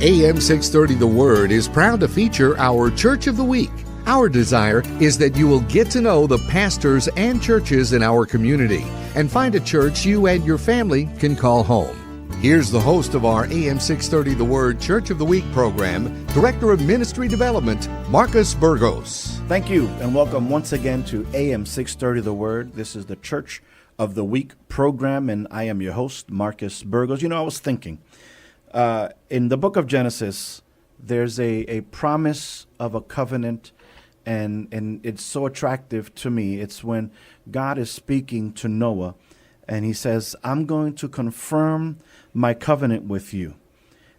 AM 630 The Word is proud to feature our Church of the Week. Our desire is that you will get to know the pastors and churches in our community and find a church you and your family can call home. Here's the host of our AM 630 The Word Church of the Week program, Director of Ministry Development, Marcus Burgos. Thank you, and welcome once again to AM 630 The Word. This is the Church of the Week program, and I am your host, Marcus Burgos. You know, I was thinking, in the book of Genesis, there's a promise of a covenant, and it's so attractive to me. It's when God is speaking to Noah, and he says, I'm going to confirm my covenant with you.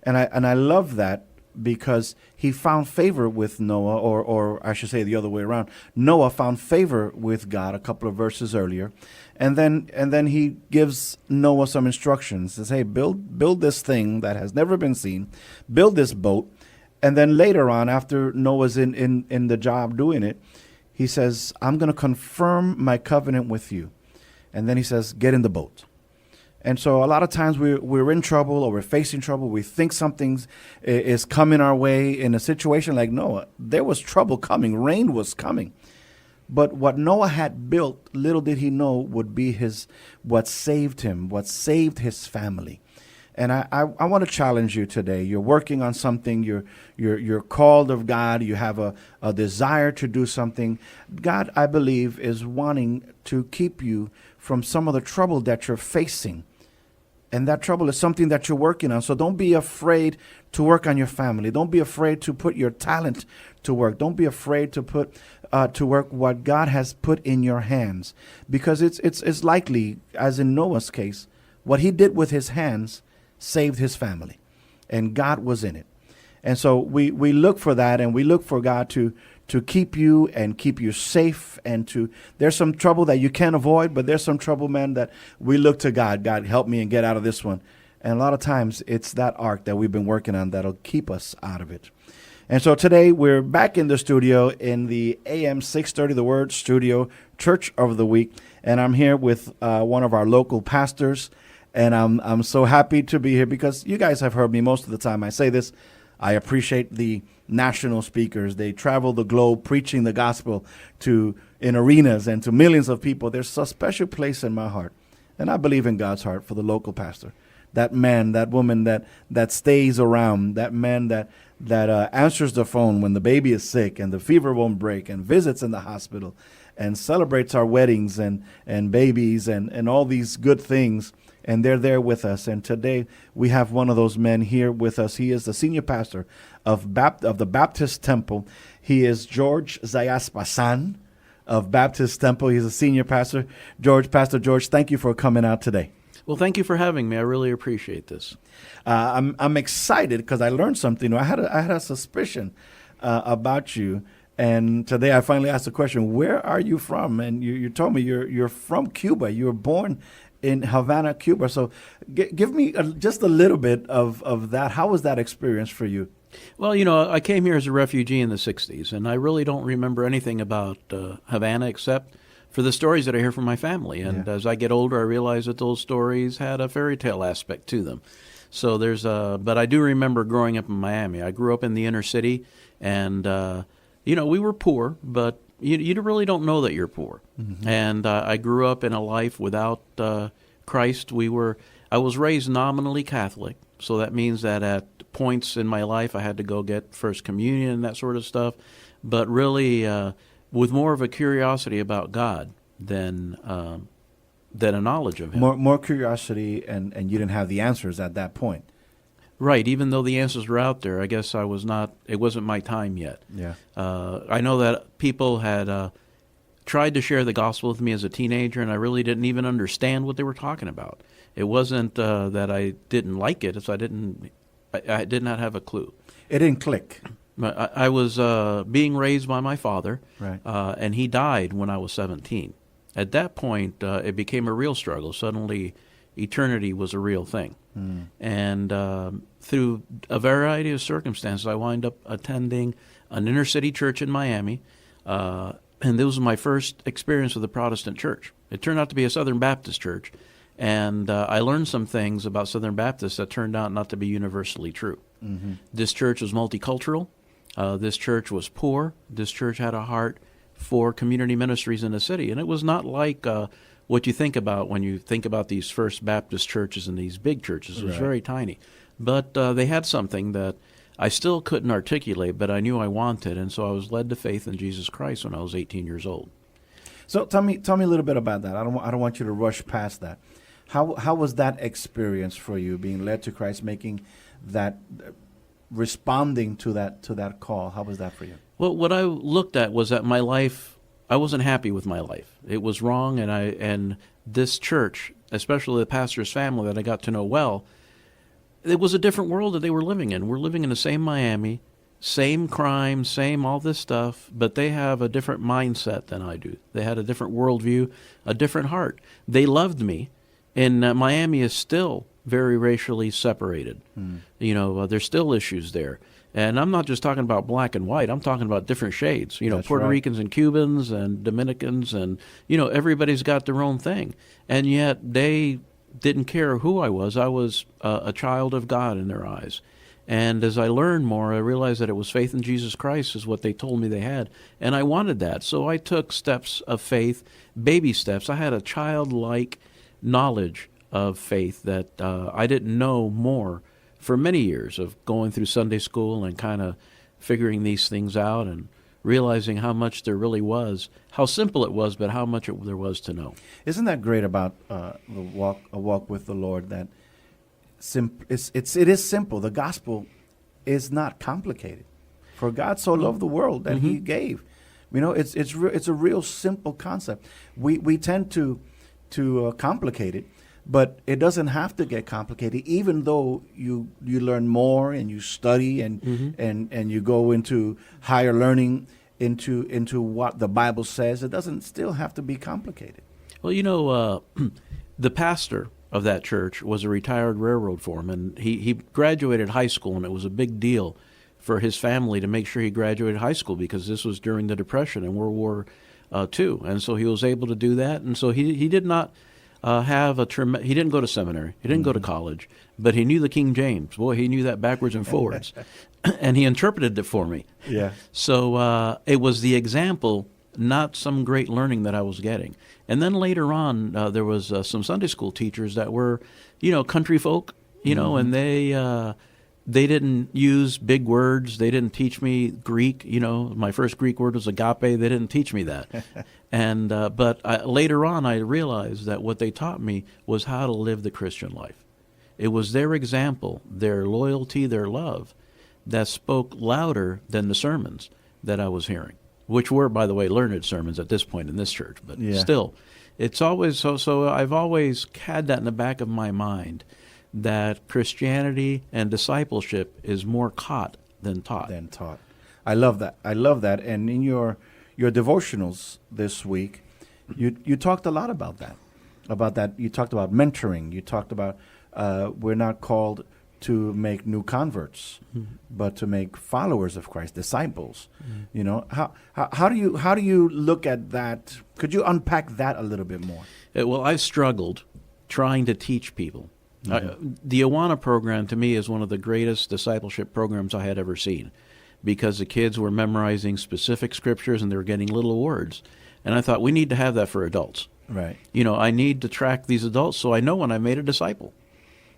And I love that because he found favor with Noah, or I should say the other way around. Noah found favor with God a couple of verses earlier. And then he gives Noah some instructions. Says, hey, build this thing that has never been seen. Build this boat. And then later on, after Noah's in the job doing it, he says, I'm going to confirm my covenant with you. And then he says, get in the boat. And so a lot of times we're in trouble or we're facing trouble. We think something is coming our way in a situation like Noah. There was trouble coming. Rain was coming. But what Noah had built, little did he know, would be what saved him, what saved his family. And I want to challenge you today. You're working on something. You're called of God. You have a desire to do something. God, I believe, is wanting to keep you from some of the trouble that you're facing. And that trouble is something that you're working on. So don't be afraid to work on your family. Don't be afraid to put your talent to work. Don't be afraid to put to work what God has put in your hands. Because it's likely, as in Noah's case, what he did with his hands saved his family. And God was in it. And so we look for that, and we look for God to keep you and keep you safe. And there's some trouble that you can't avoid, but there's some trouble, man, that we look to God. God, help me and get out of this one. And a lot of times it's that ark that we've been working on that'll keep us out of it. And so today we're back in the studio in the AM 630 The Word studio, Church of the Week. And I'm here with one of our local pastors. And I'm so happy to be here because you guys have heard me most of the time. I say this. I appreciate the national speakers. They travel the globe preaching the gospel in arenas and to millions of people. There's a special place in my heart. And I believe in God's heart for the local pastor. That man, that woman that stays around, that man that answers the phone when the baby is sick and the fever won't break and visits in the hospital and celebrates our weddings and babies and all these good things. And they're there with us. And today we have one of those men here with us. He is the senior pastor of the Baptist Temple. He is Jorge Zayasbazan of Baptist Temple. He's a senior pastor. Pastor Jorge, thank you for coming out today. Well, thank you for having me. I really appreciate this. I'm excited because I learned something. I had a suspicion about you. And today I finally asked the question, where are you from? And you told me you're from Cuba. You were born in Havana, Cuba. So give me just a little bit of that. How was that experience for you? Well, I came here as a refugee in the 60s, and I really don't remember anything about Havana except for the stories that I hear from my family. And as I get older, I realize that those stories had a fairy tale aspect to them. So but I do remember growing up in Miami. I grew up in the inner city, and, we were poor, but you really don't know that you're poor. Mm-hmm. And I grew up in a life without Christ. I was raised nominally Catholic, so that means that at points in my life I had to go get First Communion and that sort of stuff, but really with more of a curiosity about God than a knowledge of Him. More curiosity, and you didn't have the answers at that point. Right, even though the answers were out there, I guess it wasn't my time yet. Yeah. I know that people had tried to share the gospel with me as a teenager, and I really didn't even understand what they were talking about. It wasn't that I didn't like it, it's I did not have a clue. It didn't click. I was being raised by my father, right. And he died when I was 17. At that point, it became a real struggle. Suddenly, eternity was a real thing. Mm. And through a variety of circumstances, I wound up attending an inner city church in Miami, and this was my first experience with a Protestant church. It turned out to be a Southern Baptist church, And I learned some things about Southern Baptists that turned out not to be universally true. This church was multicultural. This church was poor. This church had a heart for community ministries in the city. And it was not like what you think about when you think about these First Baptist churches and these big churches. It was very tiny. But they had something that I still couldn't articulate, but I knew I wanted. And so I was led to faith in Jesus Christ when I was 18 years old. So tell me a little bit about that. I don't want you to rush past that. How was that experience for you, being led to Christ, making that, responding to that call? How was that for you? Well, what I looked at was that my life, I wasn't happy with my life. It was wrong, and this church, especially the pastor's family that I got to know well, it was a different world that they were living in. We're living in the same Miami, same crime, same all this stuff, but they have a different mindset than I do. They had a different worldview, a different heart. They loved me, and Miami is still very racially separated. There's still issues there. And I'm not just talking about black and white. I'm talking about different shades. That's Puerto right. Ricans and Cubans and Dominicans, and everybody's got their own thing. And yet they didn't care who I was. I was a child of God in their eyes. And as I learned more, I realized that it was faith in Jesus Christ is what they told me they had. And I wanted that. So I took steps of faith, baby steps. I had a childlike knowledge of faith that I didn't know more for many years, of going through Sunday school and kind of figuring these things out and realizing how much there really was, how simple it was, but how much there was to know. Isn't that great about a walk with the Lord? That it is simple. The gospel is not complicated. For God so loved the world that He gave. It's a real simple concept. We tend to complicate it, but it doesn't have to get complicated. Even though you learn more and you study and you go into higher learning into what the Bible says, it doesn't still have to be complicated. Well, the pastor of that church was a retired railroad foreman. He graduated high school, and it was a big deal for his family to make sure he graduated high school, because this was during the Depression and World War II. And so he was able to do that. And so he did not he didn't go to seminary. He didn't go to college, but he knew the King James. Boy, he knew that backwards and forwards. And he interpreted it for me. Yeah. So it was the example, not some great learning that I was getting. And then later on, there was some Sunday school teachers that were, country folk, and they didn't use big words. They didn't teach me Greek. My first Greek word was agape. They didn't teach me that. And but later on, I realized that what they taught me was how to live the Christian life. It was their example, their loyalty, their love that spoke louder than the sermons that I was hearing, which were, by the way, learned sermons at this point in this church. But still, it's always so I've always had that in the back of my mind, that Christianity and discipleship is more caught than taught. I love that. And in your devotionals this week, you talked a lot about that. You talked about mentoring. You talked about we're not called to make new converts, but to make followers of Christ, disciples. How do you look at that? Could you unpack that a little bit more? Well, I've struggled trying to teach people. The Awana program, to me, is one of the greatest discipleship programs I had ever seen, because the kids were memorizing specific scriptures and they were getting little words. And I thought, we need to have that for adults. Right. I need to track these adults so I know when I made a disciple.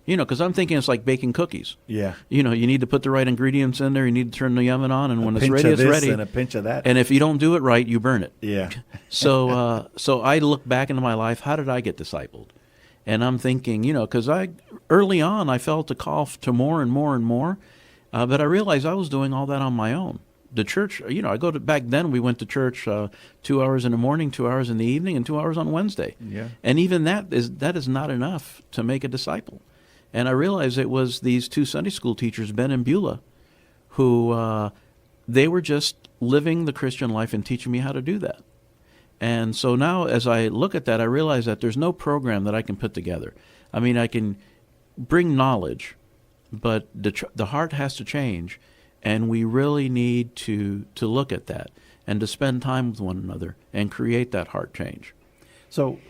Because I'm thinking it's like baking cookies. Yeah. You need to put the right ingredients in there. You need to turn the oven on, and when it's pinch ready, of it's this ready. And a pinch of that. And if you don't do it right, you burn it. Yeah. So I look back into my life. How did I get discipled? And I'm thinking, because early on I felt a call to more and more and more, but I realized I was doing all that on my own. The church, back then we went to church 2 hours in the morning, 2 hours in the evening, and 2 hours on Wednesday. Yeah. And even that is not enough to make a disciple. And I realized it was these two Sunday school teachers, Ben and Beulah, who they were just living the Christian life and teaching me how to do that. And so now as I look at that, I realize that there's no program that I can put together. I mean, I can bring knowledge, but the heart has to change, and we really need to look at that and to spend time with one another and create that heart change. So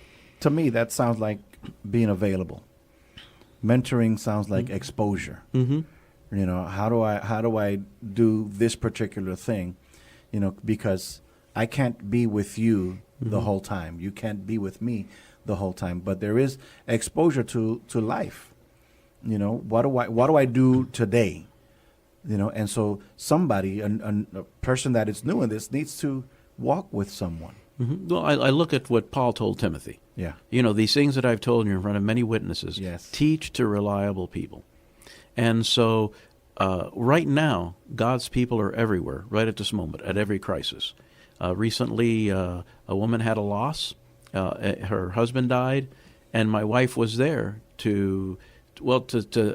to me, that sounds like being available. Mentoring sounds like exposure. Mm-hmm. You know, how do I do this particular thing? You know, because I can't be with you the whole time. You can't be with me the whole time. But there is exposure to life. You know, what do I do today? You know, and so somebody, a person that is new in this, needs to walk with someone. Mm-hmm. Well, I look at what Paul told Timothy. Yeah. You know, these things that I've told you in front of many witnesses, Yes. teach to reliable people. And so right now, God's people are everywhere, right at this moment, at every crisis. Recently, a woman had a loss. Her husband died, and my wife was there to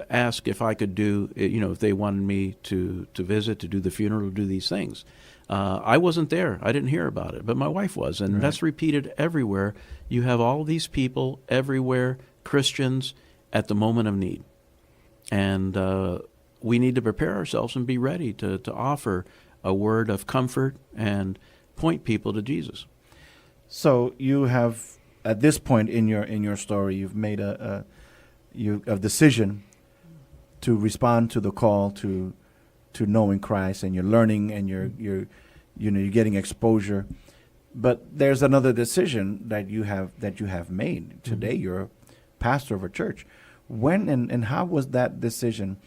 ask if I could do, you know, if they wanted me to visit, to do the funeral, to do these things. I wasn't there. I didn't hear about it, but my wife was, and that's repeated everywhere. You have all these people everywhere, Christians, at the moment of need. And we need to prepare ourselves and be ready to offer a word of comfort and point people to Jesus. So you have, at this point in your story, you've made a decision to respond to the call to knowing Christ, and you're learning, and you're getting exposure. But there's another decision that you have made today. You're a pastor of a church. When and how was that decision?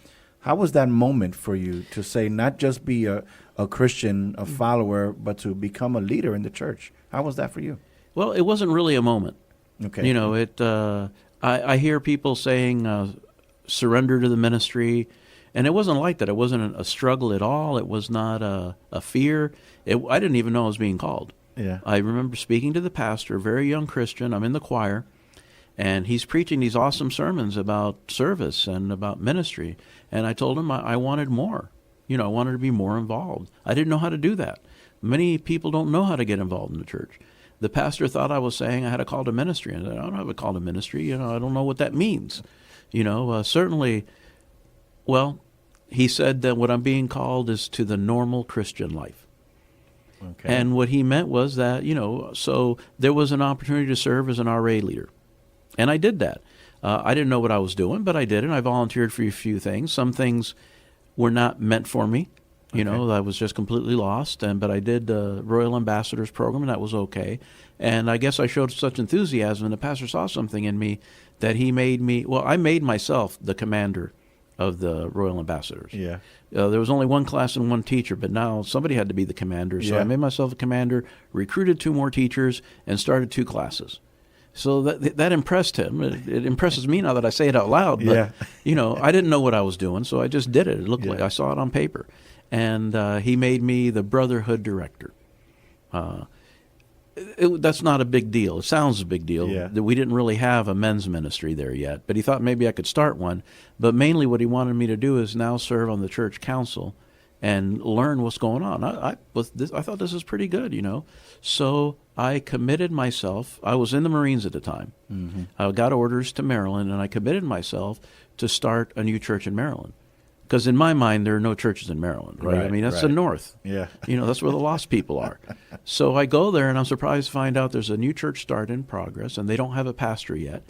How was that moment for you to say not just be a Christian, a follower, but to become a leader in the church? How was that for you? Well, it wasn't really a moment. Okay. You know, I hear people saying surrender to the ministry, and it wasn't like that. It wasn't a struggle at all. It was not a fear. I didn't even know I was being called. Yeah. I remember speaking to the pastor, a very young Christian. I'm in the choir, and he's preaching these awesome sermons about service and about ministry. And I told him I wanted more. You know, I wanted to be more involved. I didn't know how to do that. Many people don't know how to get involved in the church. The pastor thought I was saying I had a call to ministry, and I don't have a call to ministry. You know, I don't know what that means. You know, certainly, well, he said that what I'm being called is to the normal Christian life. Okay. And what he meant was that, you know, so there was an opportunity to serve as an RA leader. And I did that. I didn't know what I was doing, but I did, and I volunteered for a few things. Some things were not meant for me. You know, I was just completely lost, but I did the Royal Ambassadors program, and that was okay. And I guess I showed such enthusiasm, and the pastor saw something in me that he made me, well, I made myself the commander of the Royal Ambassadors. Yeah. There was only one class and one teacher, but now somebody had to be the commander. So I made myself a commander, recruited 2 more teachers, and started 2 classes. So that impressed him. It impresses me now that I say it out loud. But, you know, I didn't know what I was doing, so I just did it. It looked like I saw it on paper. And he made me the Brotherhood Director. That's not a big deal. It sounds a big deal. Yeah. We didn't really have a men's ministry there yet, but he thought maybe I could start one. But mainly what he wanted me to do is now serve on the church council and learn what's going on. I thought this was pretty good, you know. So I committed myself. I was in the Marines at the time. Mm-hmm. I got orders to Maryland, and I committed myself to start a new church in Maryland. Because in my mind, there are no churches in Maryland, right? I mean, that's the North. Yeah. You know, that's where the lost people are. So I go there, and I'm surprised to find out there's a new church start in progress, and they don't have a pastor yet.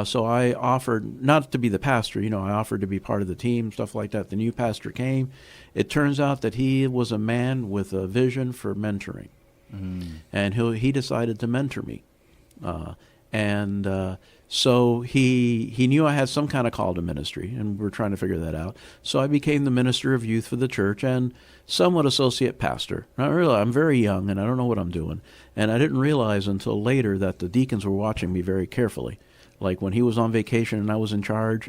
So I offered not to be the pastor, you know, I offered to be part of the team, stuff like that. The new pastor came. It turns out that he was a man with a vision for mentoring. And he decided to mentor me. So he knew I had some kind of call to ministry, and we're trying to figure that out. So I became the minister of youth for the church and somewhat associate pastor. Now, really, I'm very young, and I don't know what I'm doing. And I didn't realize until later that the deacons were watching me very carefully. Like when he was on vacation and I was in charge,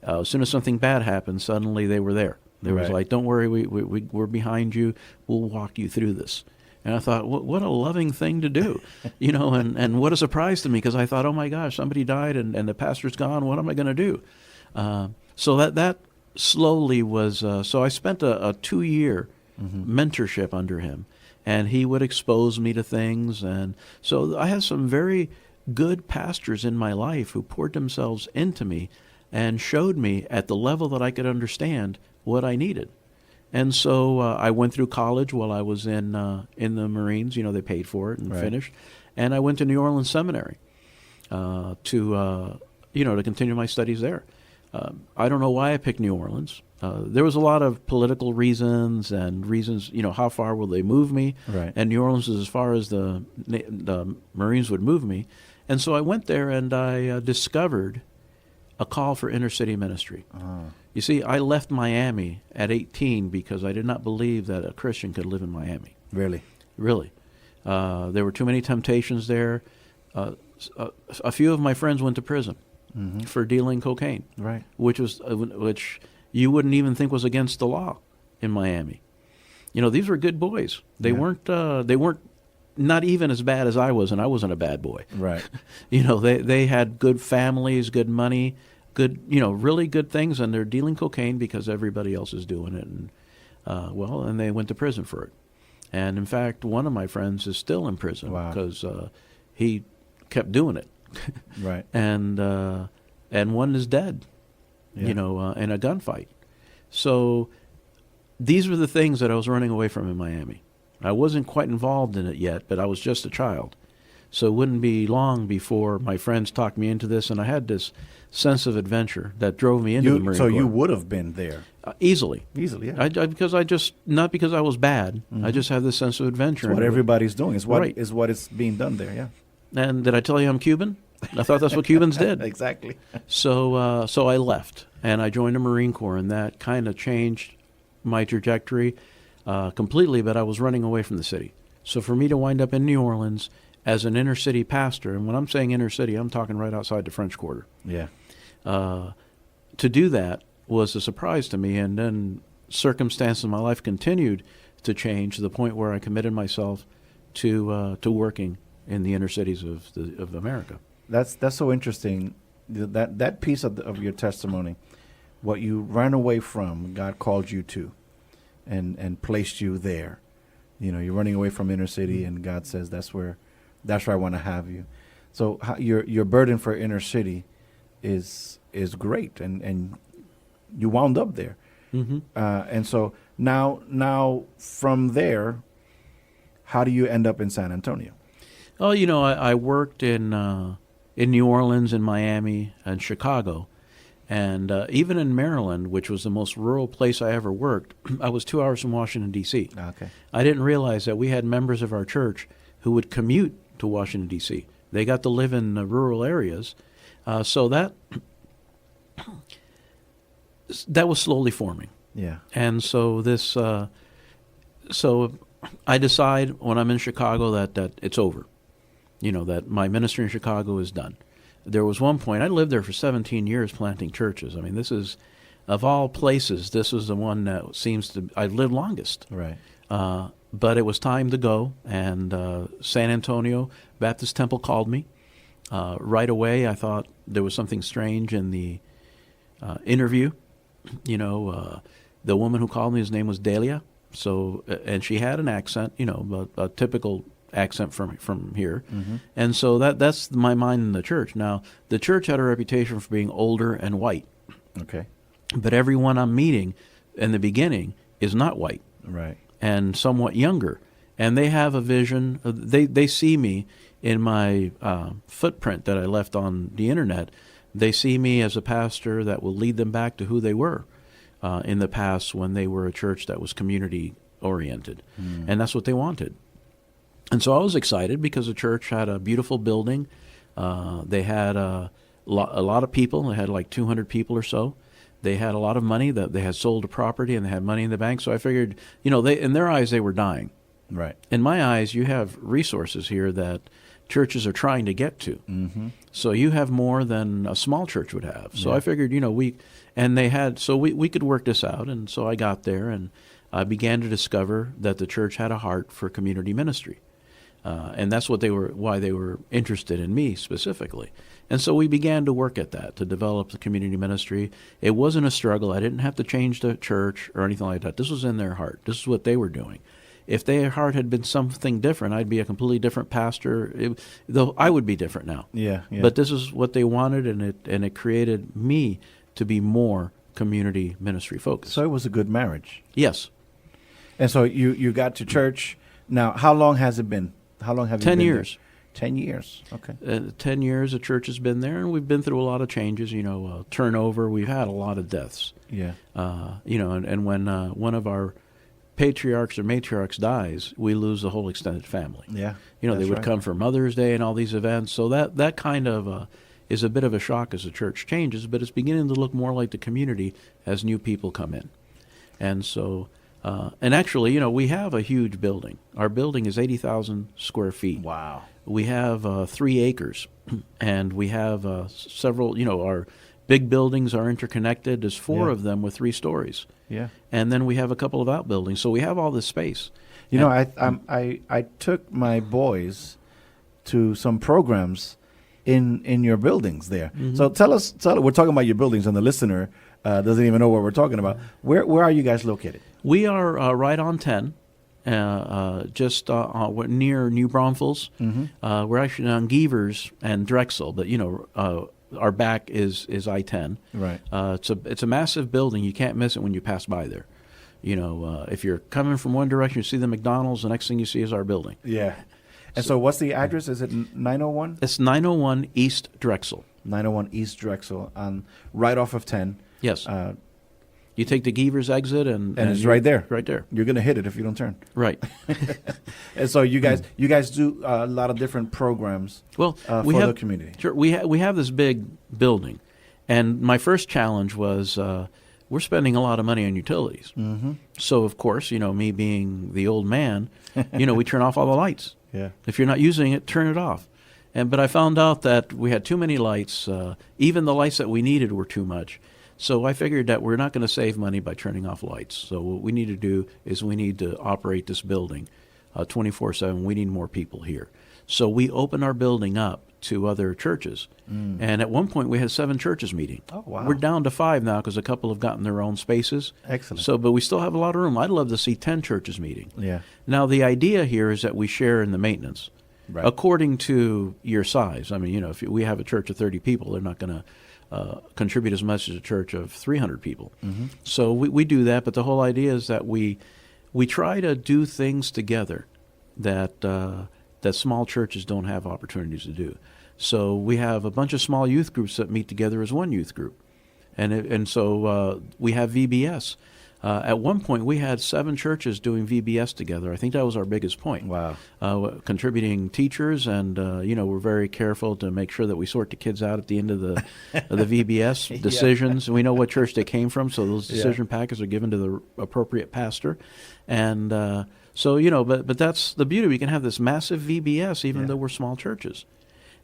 as soon as something bad happened, suddenly they were there. They was like, don't worry, we're behind you. We'll walk you through this. And I thought, what a loving thing to do, you know, and what a surprise to me, because I thought, oh, my gosh, somebody died and the pastor's gone. What am I going to do? So that slowly was so I spent a 2-year mentorship under him, and he would expose me to things. And so I had some very good pastors in my life who poured themselves into me and showed me at the level that I could understand what I needed. And so I went through college while I was in the Marines. You know, they paid for it and finished. And I went to New Orleans Seminary to to continue my studies there. I don't know why I picked New Orleans. There was a lot of political reasons and reasons, how far will they move me? Right. And New Orleans is as far as the Marines would move me. And so I went there and I discovered a call for inner city ministry. You see, I left Miami at 18 because I did not believe that a Christian could live in Miami. Really? Really. There were too many temptations there. A few of my friends went to prison for dealing cocaine, Right. which you wouldn't even think was against the law in Miami. These were good boys. They weren't not even as bad as I was, and I wasn't a bad boy. Right. They had good families, good money, good, really good things, and they're dealing cocaine because everybody else is doing it, and and they went to prison for it. And in fact, one of my friends is still in prison because he kept doing it. Right. And one is dead, in a gunfight. So these were the things that I was running away from in Miami. I wasn't quite involved in it yet, but I was just a child. So it wouldn't be long before my friends talked me into this, and I had this sense of adventure that drove me into the Marine Corps. So you would have been there? Easily. Easily, yeah. Not because I was bad. I just had this sense of adventure. It's what everybody's doing. Is what is being done there, yeah. And did I tell you I'm Cuban? I thought that's what Cubans did. Exactly. So I left, and I joined the Marine Corps, and that kind of changed my trajectory completely, but I was running away from the city. So for me to wind up in New Orleans as an inner city pastor, and when I'm saying inner city, I'm talking right outside the French Quarter. Yeah. To do that was a surprise to me, and then circumstances in my life continued to change to the point where I committed myself to working in the inner cities of America. That's so interesting. That piece of your testimony, what you ran away from, God called you to, and placed you there. You're running away from inner city, and God says that's where I want to have you. So your burden for inner city is great, and you wound up there. Mm-hmm. And so now from there, how do you end up in San Antonio? Oh, I worked in New Orleans, in Miami, and Chicago, and even in Maryland, which was the most rural place I ever worked. I was 2 hours from Washington, D.C. Okay. I didn't realize that we had members of our church who would commute to Washington, D.C. They got to live in rural areas, so that was slowly forming. Yeah. And so so I decide when I'm in Chicago that it's over. That my ministry in Chicago is done. There was one point, I lived there for 17 years planting churches. I mean, this is, of all places, this was the one that I lived longest. Right. But it was time to go, and San Antonio Baptist Temple called me. Right away, I thought there was something strange in the interview. The woman who called me, his name was Delia. So, and she had an accent, a typical accent from here. Mm-hmm. And so that's my mind in the church. Now, the church had a reputation for being older and white. Okay. But everyone I'm meeting in the beginning is not white. Right. And somewhat younger. And they have a vision. They see me in my footprint that I left on the internet. They see me as a pastor that will lead them back to who they were in the past when they were a church that was community-oriented. And that's what they wanted. And so I was excited because the church had a beautiful building. They had a lot of people. They had like 200 people or so. They had a lot of money. That they had sold a property and they had money in the bank. So I figured, in their eyes, they were dying. Right. In my eyes, you have resources here that churches are trying to get to. Mm-hmm. So you have more than a small church would have. So Yeah. I figured, we could work this out. And so I got there and I began to discover that the church had a heart for community ministry. And that's why they were interested in me specifically. And so we began to work at that, to develop the community ministry. It wasn't a struggle. I didn't have to change the church or anything like that. This was in their heart. This is what they were doing. If their heart had been something different, I'd be a completely different pastor. Though I would be different now. Yeah. But this is what they wanted, and it created me to be more community ministry focused. So it was a good marriage. Yes. And so you got to church. Now, how long has it been? How long have you 10 been years. there? 10 years. Okay. 10 years the church has been there, and we've been through a lot of changes, turnover. We've had a lot of deaths. Yeah. And when one of our patriarchs or matriarchs dies, we lose the whole extended family. Yeah. They would right. come for Mother's Day and all these events. So that kind of is a bit of a shock as the church changes, but it's beginning to look more like the community as new people come in. And so, and actually, we have a huge building. Our building is 80,000 square feet. Wow. We have 3 acres, and we have several, our big buildings are interconnected. There's 4 of them with 3 stories. Yeah. And then we have a couple of outbuildings. So we have all this space. I took my boys to some programs in your buildings there. Mm-hmm. So tell us, we're talking about your buildings, and the listener doesn't even know what we're talking about. Where are you guys located? We are right on 10, just we're near New Braunfels. Mm-hmm. We're actually on Geevers and Drexel, but our back is I-10. Right. It's a massive building. You can't miss it when you pass by there. If you're coming from one direction, you see the McDonald's. The next thing you see is our building. Yeah. And so what's the address? Is it 901? It's 901 East Drexel. 901 East Drexel, right off of 10. Yes. You take the Geevers exit, and it's right there. Right there. You're going to hit it if you don't turn. Right. And so you guys do a lot of different programs for the community. Sure. We have this big building, and my first challenge was we're spending a lot of money on utilities. Mm-hmm. So, of course, me being the old man, we turn off all the lights. Yeah. If you're not using it, turn it off. But I found out that we had too many lights. Even the lights that we needed were too much. So I figured that we're not going to save money by turning off lights. So what we need to do is we need to operate this building 24/7. We need more people here. So we open our building up to other churches. And at one point we had 7 churches meeting. Oh, wow. We're down to 5 now because a couple have gotten their own spaces. Excellent. So, but we still have a lot of room. I'd love to see 10 churches meeting. Yeah. Now the idea here is that we share in the maintenance. Right. According to your size. I mean, if we have a church of 30 people, they're not going to contribute as much as a church of 300 people. Mm-hmm. So we do that, but the whole idea is that we try to do things together that small churches don't have opportunities to do. So we have a bunch of small youth groups that meet together as one youth group. And so we have VBS. At one point, we had 7 churches doing VBS together. I think that was our biggest point. Wow. Contributing teachers, and we're very careful to make sure that we sort the kids out at the end of the VBS decisions. We know what church they came from, so those decision packets are given to the appropriate pastor. And but that's the beauty. We can have this massive VBS even though we're small churches.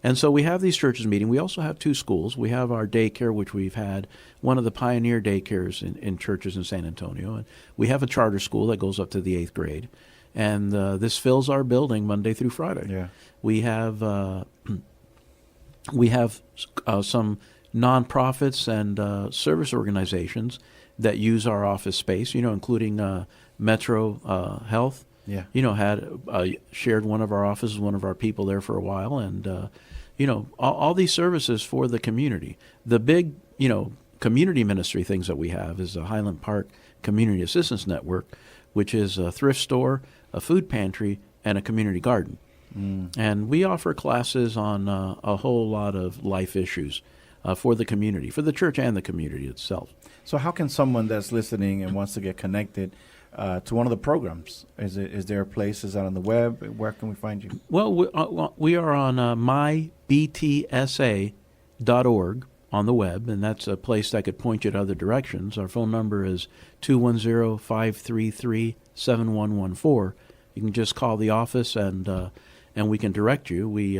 And so we have these churches meeting. We also have 2 schools. We have our daycare, which we've had, one of the pioneer daycares in churches in San Antonio. And we have a charter school that goes up to the 8th grade. And this fills our building Monday through Friday. Yeah. We have some nonprofits and service organizations that use our office space, including Metro Health. Yeah. Had shared one of our offices, one of our people there for a while, and all these services for the community. The big community ministry things that we have is the Highland Park Community Assistance Network, which is a thrift store, a food pantry, and a community garden. And we offer classes on a whole lot of life issues for the community, for the church and the community itself. So how can someone that's listening and wants to get connected to one of the programs? Is there a place? Is that on the web? Where can we find you? Well, we are on mybtsa.org on the web, and that's a place that could point you to other directions. Our phone number is 210-533-7114. You can just call the office, and we can direct you. We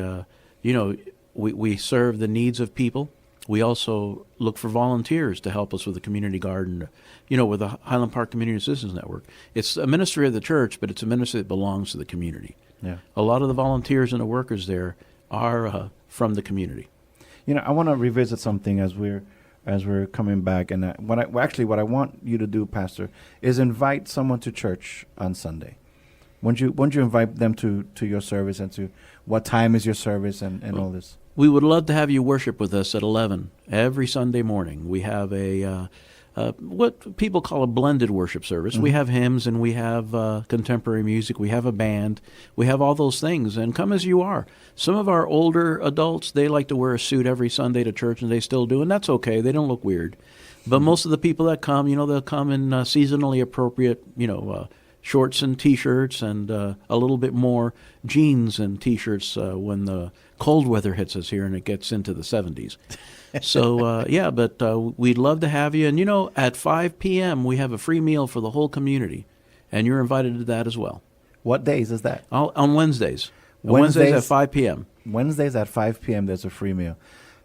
serve the needs of people. We also look for volunteers to help us with the community garden, with the Highland Park Community Assistance Network. It's a ministry of the church, but it's a ministry that belongs to the community. Yeah. A lot of the volunteers and the workers there are from the community. I want to revisit something as we're coming back, and what I want you to do, Pastor, is invite someone to church on Sunday. Won't you invite them to your service, and to what time is your service, and all this? We would love to have you worship with us at 11 every Sunday morning. We have a what people call a blended worship service. We have hymns and we have contemporary music. We have a band. We have all those things. And come as you are. Some of our older adults, they like to wear a suit every Sunday to church, and they still do, and that's okay. They don't look weird. But most of the people that come, they'll come in seasonally appropriate, shorts and T-shirts, and a little bit more jeans and T-shirts when the cold weather hits us here and it gets into the 70s. So, but we'd love to have you. And, at 5 p.m. we have a free meal for the whole community, and you're invited to that as well. What days is that? On Wednesdays. Wednesdays at 5 p.m. Wednesdays at 5 p.m. there's a free meal.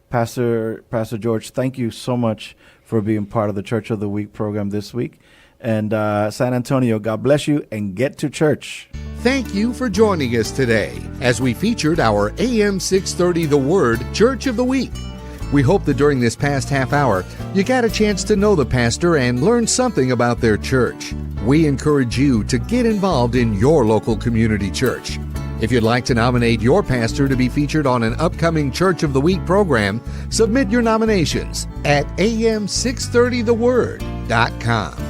Pastor George, thank you so much for being part of the Church of the Week program this week. And San Antonio, God bless you, and get to church. Thank you for joining us today as we featured our AM 630 The Word Church of the Week. We hope that during this past half hour, you got a chance to know the pastor and learn something about their church. We encourage you to get involved in your local community church. If you'd like to nominate your pastor to be featured on an upcoming Church of the Week program, submit your nominations at am630theword.com.